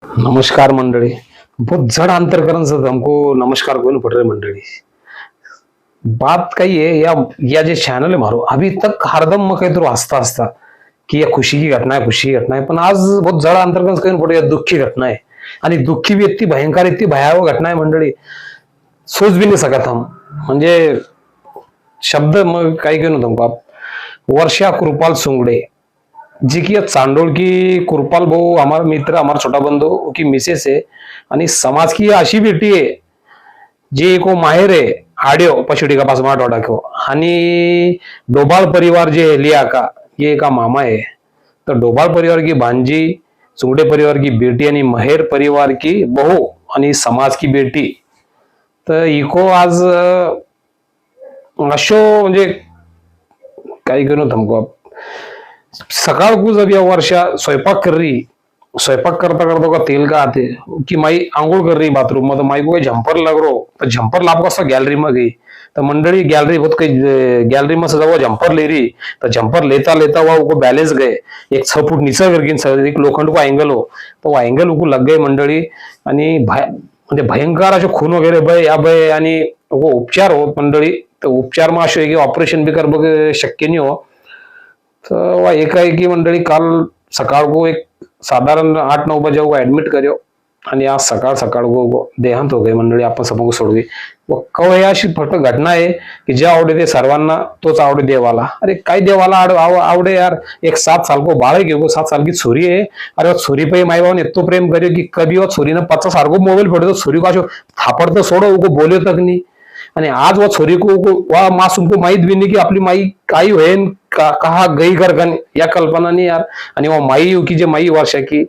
नमस्कार मंडळी। बहुत जड़ अंतरकरण से हमको नमस्कार कहना पड़ रहा है मंडळी। बात कही है या जो चैनल है मारो अभी तक हरदम मैं कहीं तो हंसता हंसता कि यह खुशी की घटना है, खुशी की घटना है, पण आज बहुत जड़ अंतरकरण कहना पड़ रहा है, दुःख की घटना है। आणि दुःखी भी इतनी भयंकर इतनी भयावह घटना है मंडळी, सोच भी नहीं सकत हम। म्हणजे शब्द मग काही घेऊन तुमको आप वर्षा कृपाल सुंगडे जी की चांडोल की कृपाल भाऊ हमारा मित्र, हमारा छोटा बंधु की मिसेस है आणि समाज की अशी बेटी है जी को माहेर है आडियो पछड़ी का पास माटवाड़ा को आणि डोभाल परिवार जे है लिया का ये का मामा है। तो डोभाल परिवार की भांजी, सुंगडे परिवार की बेटी आणि महेर परिवार की बहू आणि समाज की बेटी। तर इको आज अशो म्हणजे काही करू हमको सकाळ को जब यह वर्षा स्वयंपाक कर रही, स्वयंपाक करता करता का तेल का आते कि माई आंघोळ कर रही बाथरूम में, तो माई को झंपर लग रो तो झंपर लाभ का गैलरी में गई। तो मंडली गैलरी बहुत कई गैलरी में से वो झंपर ले रही, तो झंपर लेता लेता वो बैलेंस गए एक 6 फुट नीचे गिर एक लोखंड को एंगल हो, तो वो एंगल को लग गए मंडळी आणि म्हणजे भयंकर असे खून वगैरे भय या भय आणि वो उपचार होत मंडळी। तो उपचार में असे की ऑपरेशन भी कर बघ शक्य नहीं हो। तो वह एकाएकी मंडळी काल सकाळ को एक साधारण 8-9 बजे वो एडमिट करो आणि आज सकाळ सकाळ को देहांत हो गए मंडळी। आपण सबको सोड गई व कव अशी फक्त घटना आहे की जे आवडे ते सर्वांना तोच आवडे देवाला। अरे काय देवाला आवडे यार, एक 7 साल को बाळ है, 7 साल की छोरी है। अरे वो छोरी पे माई बाप ने इतो प्रेम करियो कि कभी वो छोरी ने 50 साल को मोबाइल फोड़े तो छोरी को थापड़ तो छोड़ो वो बोले तक नहीं। आणि आज वो छोरी को वह मासूम को माहित भी नहीं कि आपली माई काय होईन कहा गई घर का या कल्पना नहीं यार। आणि वो माई की जे माई वर्षा की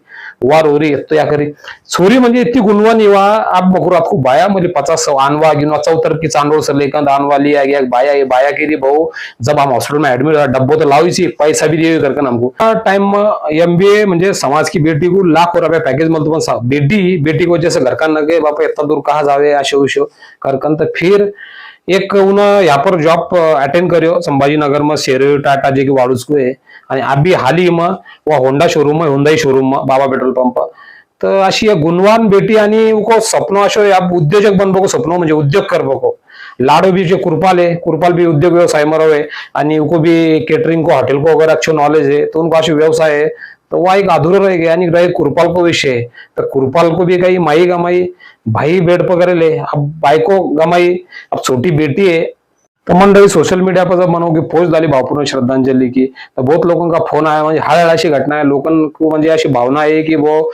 वार हो रही है तो या करी छोरी म्हणजे इतनी गुणवान युवा आप बकरो आपको बाया म्हणजे 50 आनवा गिनवा चौतर की चांदोल से लेकर आनवा लिया गया बाया ये बाया के लिए बहु जब हम हॉस्पिटल में एडमिट हुआ डब्बो तो लावी सी पैसा भी दिए करके हमको टाइम में एमबीए म्हणजे समाज की बेटी को लाख रुपया पैकेज मिलता, पण बेटी को जैसे घर का न गए बापा इतना दूर कहाँ जावे आशो उशो करकन। तो फिर एक उन्हें यहाँ पर जॉब अटेंड करियो संभाजीनगर में शेर टाटा जी की वाड़ूस को है आणि अभी हाल ही में वो होंडा शोरूम में हुंदाई शोरूम में बाबा पेट्रोल पंप। तर अशी एक गुणवान बेटी आणि उको सपनो अशो आप उद्योजक बन बको सपनो म्हणजे उद्योग कर बको। लाडो भी जो कुरपाल भी उद्योग व्यवसाय में रहे आणि उको भी केटरिंग को होटल को अगर अच्छो नॉलेज है तो उनको अच्छे व्यवसाय है। तो वह एक अधूरा रह गया यानी रहे कुरपाल को विषय। तो कुरपाल को भी कहीं माई गमाई, भाई बेड पकड़े ले, अब भाई को गमाई, अब छोटी बेटी है। तो मंडळी सोशल मीडिया पर जब मनो की पोस्ट डाली भावपूर्ण श्रद्धांजलि की तो बहुत लोगों का फोन आया, म्हणजे हा ऐसी घटना है लोगों को म्हणजे अशी भावना है कि वो